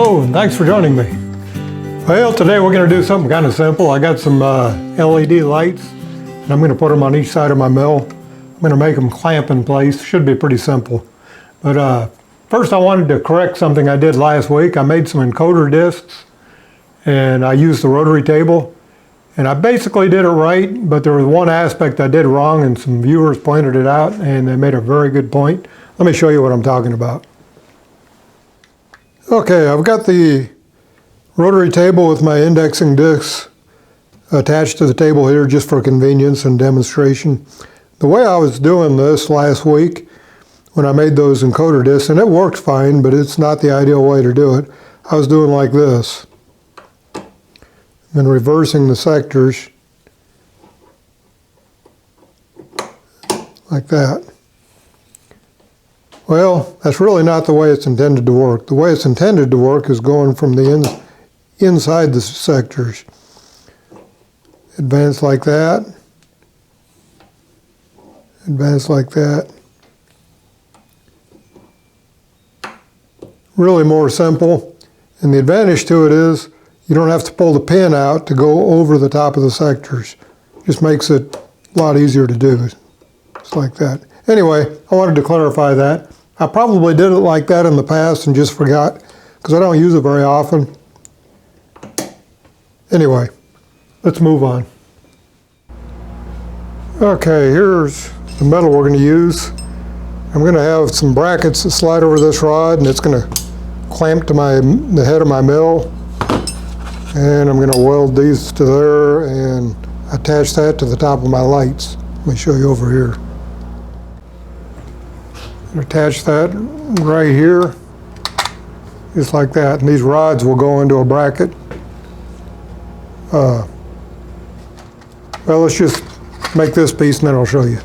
Hello, and thanks for joining me. Well, today we're going to do something kind of simple. I got some LED lights, and I'm going to put them on each side of my mill. I'm going to make them clamp in place. Should be pretty simple. But first I wanted to correct something I did last week. I made some encoder discs, and I used the rotary table. And I basically did it right, but there was one aspect I did wrong, and some viewers pointed it out, and they made a very good point. Let me show you what I'm talking about. Okay, I've got the rotary table with my indexing discs attached to the table here just for convenience and demonstration. The way I was doing this last week when I made those encoder discs, and it worked fine, but it's not the ideal way to do it, I was doing like this. And reversing the sectors like that. Well, that's really not the way it's intended to work. The way it's intended to work is going from the inside the sectors. Advance like that. Advance like that. Really more simple. And the advantage to it is you don't have to pull the pin out to go over the top of the sectors. Just makes it a lot easier to do. Just like that. Anyway, I wanted to clarify that. I probably did it like that in the past and just forgot because I don't use it very often. Anyway, let's move on. Okay, here's the metal we're going to use. I'm going to have some brackets that slide over this rod, and it's going to clamp to the head of my mill. And I'm going to weld these to there and attach that to the top of my lights. Let me show you over here. Attach that right here, just like that. And these rods will go into a bracket. Well, let's just make this piece and then I'll show you.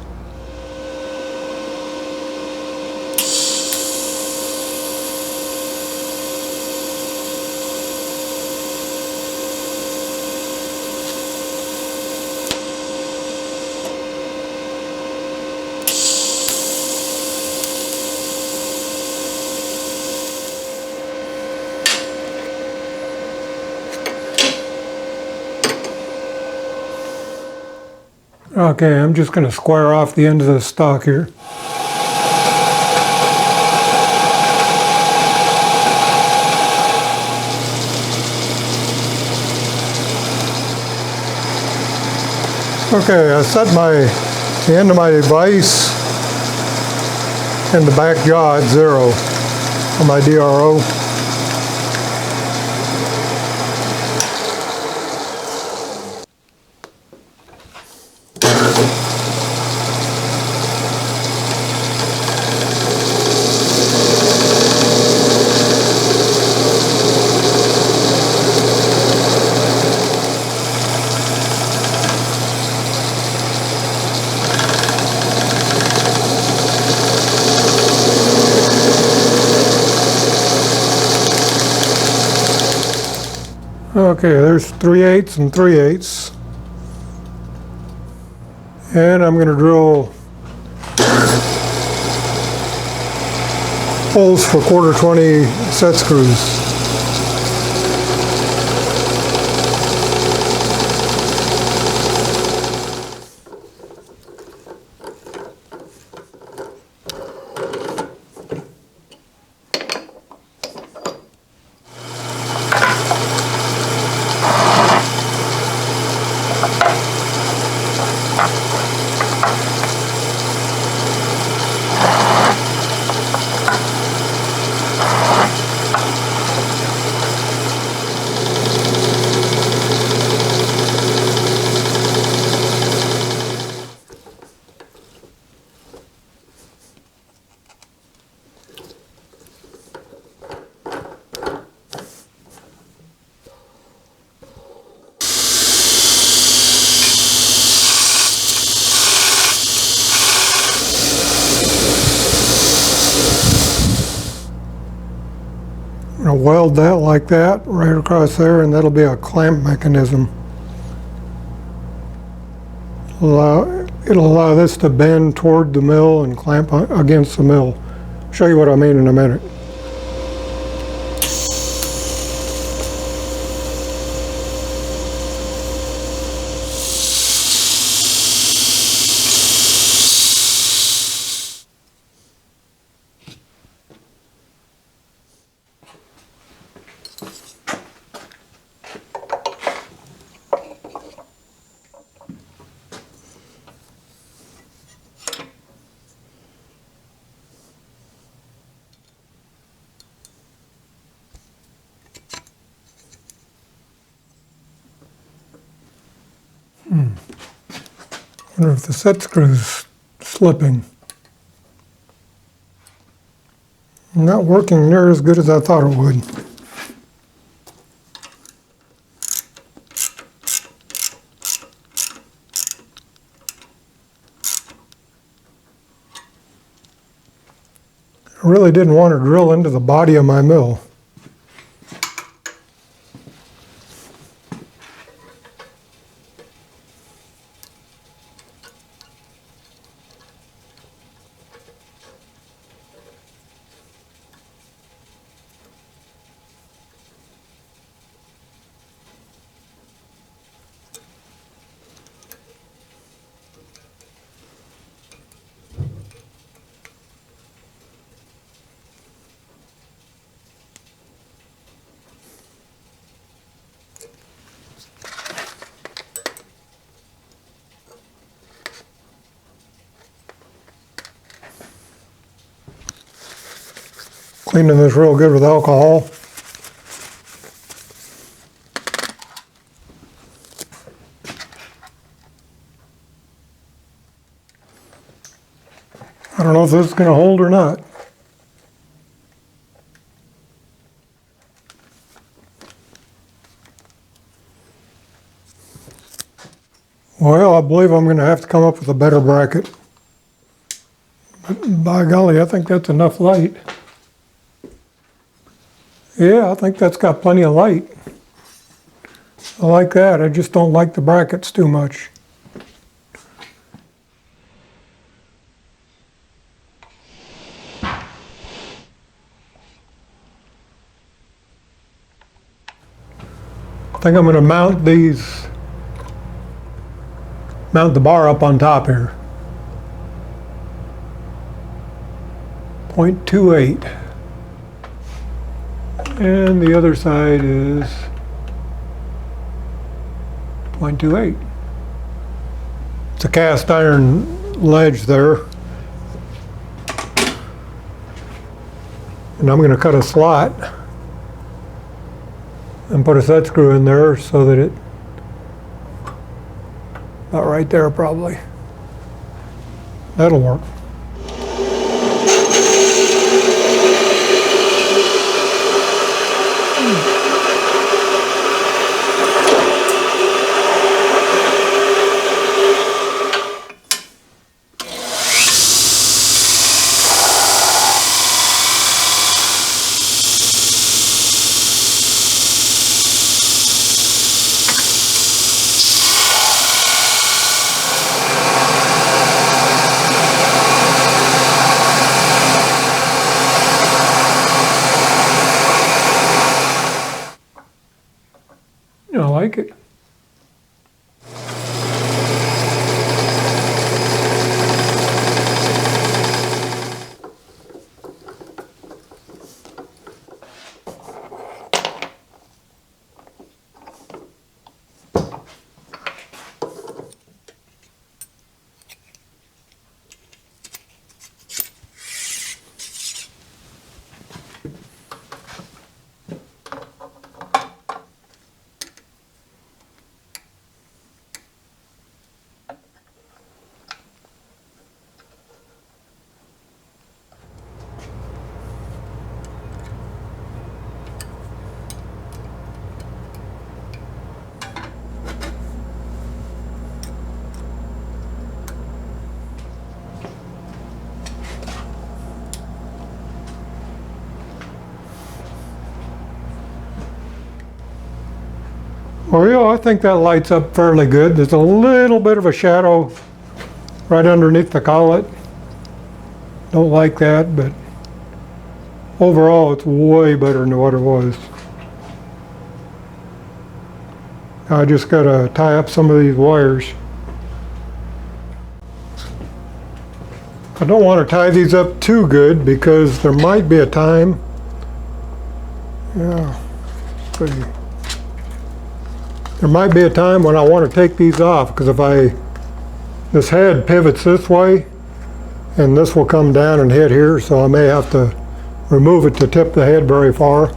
Okay, I'm just going to square off the end of the stock here. Okay, I set the end of my vise and the back jaw at 0 on my DRO. Okay, there's 3/8 and 3/8. And I'm going to drill holes for 1/4-20 set screws. I'm going to weld that like that right across there, and that'll be a clamp mechanism. It'll allow this to bend toward the mill and clamp against the mill. I'll show you what I mean in a minute. Wonder if the set screw's slipping. Not working near as good as I thought it would. I really didn't want to drill into the body of my mill. Cleaning this real good with alcohol. I don't know if this is going to hold or not. Well, I believe I'm going to have to come up with a better bracket. But by golly, I think that's enough light. Yeah, I think that's got plenty of light. I like that. I just don't like the brackets too much. I think I'm going to mount the bar up on top here. 0.28. And the other side is 0.28. It's a cast iron ledge there. And I'm going to cut a slot and put a set screw in there so that it, about right there probably. That'll work. I like it. Well, yeah, I think that lights up fairly good. There's a little bit of a shadow right underneath the collet. Don't like that, but overall it's way better than what it was. I just got to tie up some of these wires. I don't want to tie these up too good because there might be a time. Yeah, pretty. There might be a time when I want to take these off, because if this head pivots this way and this will come down and hit here, so I may have to remove it to tip the head very far.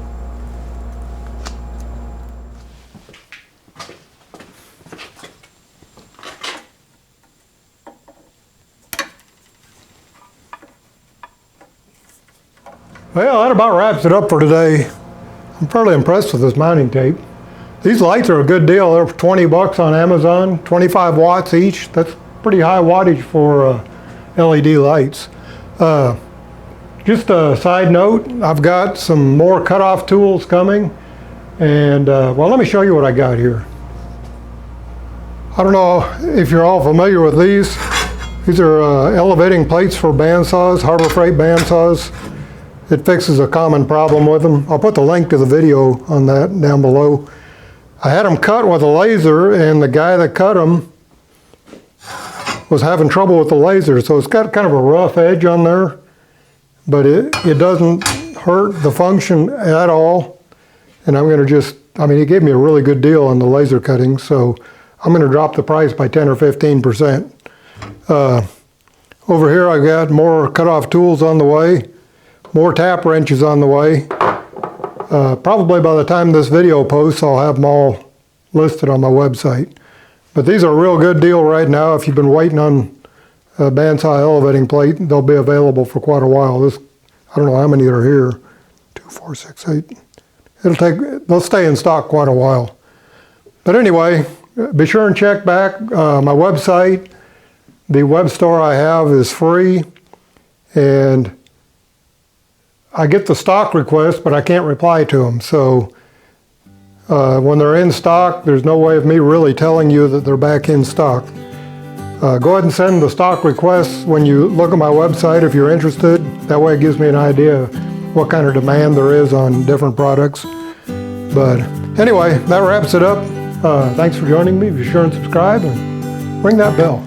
Well, that about wraps it up for today. I'm fairly impressed with this mounting tape. These lights are a good deal. They're 20 bucks on Amazon, 25 watts each. That's pretty high wattage for LED lights. Just a side note, I've got some more cutoff tools coming. And well, let me show you what I got here. I don't know if you're all familiar with these. These are elevating plates for bandsaws, Harbor Freight bandsaws. It fixes a common problem with them. I'll put the link to the video on that down below. I had them cut with a laser, and the guy that cut them was having trouble with the laser. So it's got kind of a rough edge on there, but it doesn't hurt the function at all. And I'm gonna he gave me a really good deal on the laser cutting, so I'm gonna drop the price by 10 or 15%. Over here I got more cutoff tools on the way, more tap wrenches on the way. Probably by the time this video posts, I'll have them all listed on my website. But these are a real good deal right now. If you've been waiting on a bandsaw elevating plate, they'll be available for quite a while. I don't know how many are here. 2, 4, 6, 8. They'll stay in stock quite a while. But anyway, be sure and check back my website. The web store I have is free, and I get the stock requests, but I can't reply to them. So when they're in stock, there's no way of me really telling you that they're back in stock. Go ahead and send the stock requests when you look at my website if you're interested. That way it gives me an idea of what kind of demand there is on different products. But anyway, that wraps it up. Thanks for joining me. Be sure and subscribe and ring that bell.